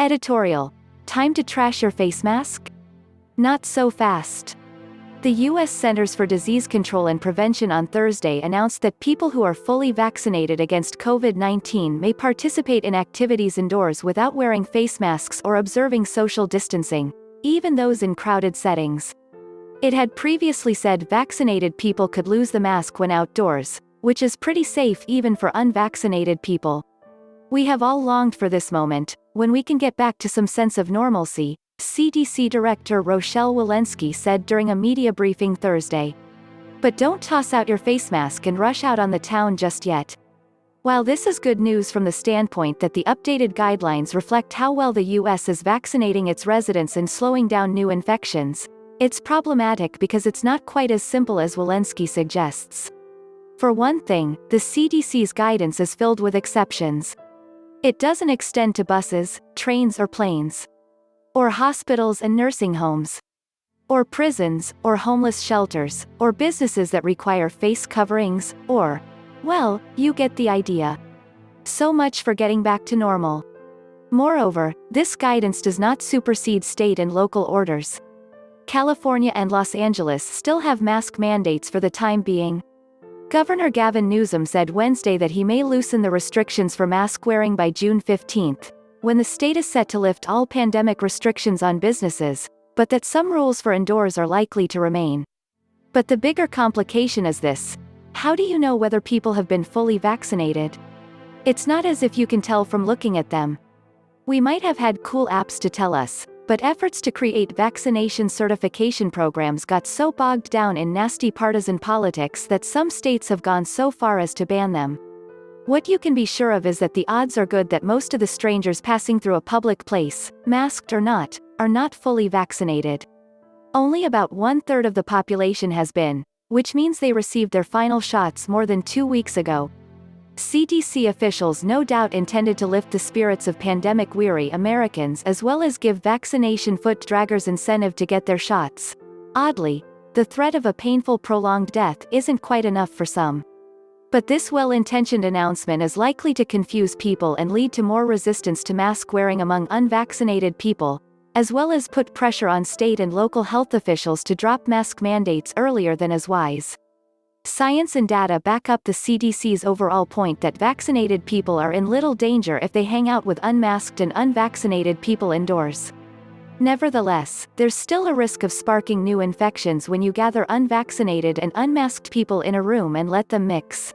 Editorial. Time to trash your face mask? Not so fast. The U.S. Centers for Disease Control and Prevention on Thursday announced that people who are fully vaccinated against COVID-19 may participate in activities indoors without wearing face masks or observing social distancing, even those in crowded settings. It had previously said vaccinated people could lose the mask when outdoors, which is pretty safe even for unvaccinated people. We have all longed for this moment, when we can get back to some sense of normalcy, CDC Director Rochelle Walensky said during a media briefing Thursday. But don't toss out your face mask and rush out on the town just yet. While this is good news from the standpoint that the updated guidelines reflect how well the U.S. is vaccinating its residents and slowing down new infections, it's problematic because it's not quite as simple as Walensky suggests. For one thing, the CDC's guidance is filled with exceptions. It doesn't extend to buses, trains or planes. Or hospitals and nursing homes. Or prisons, or homeless shelters, or businesses that require face coverings, or, well, you get the idea. So much for getting back to normal. Moreover, this guidance does not supersede state and local orders. California and Los Angeles still have mask mandates for the time being. Governor Gavin Newsom said Wednesday that he may loosen the restrictions for mask wearing by June 15, when the state is set to lift all pandemic restrictions on businesses, but that some rules for indoors are likely to remain. But the bigger complication is this: how do you know whether people have been fully vaccinated? It's not as if you can tell from looking at them. We might have had cool apps to tell us, but efforts to create vaccination certification programs got so bogged down in nasty partisan politics that some states have gone so far as to ban them. What you can be sure of is that the odds are good that most of the strangers passing through a public place, masked or not, are not fully vaccinated. Only about 1/3 of the population has been, which means they received their final shots more than 2 weeks ago. CDC officials no doubt intended to lift the spirits of pandemic-weary Americans as well as give vaccination foot draggers incentive to get their shots. Oddly, the threat of a painful prolonged death isn't quite enough for some. But this well-intentioned announcement is likely to confuse people and lead to more resistance to mask wearing among unvaccinated people, as well as put pressure on state and local health officials to drop mask mandates earlier than is wise. Science and data back up the CDC's overall point that vaccinated people are in little danger if they hang out with unmasked and unvaccinated people indoors. Nevertheless, there's still a risk of sparking new infections when you gather unvaccinated and unmasked people in a room and let them mix.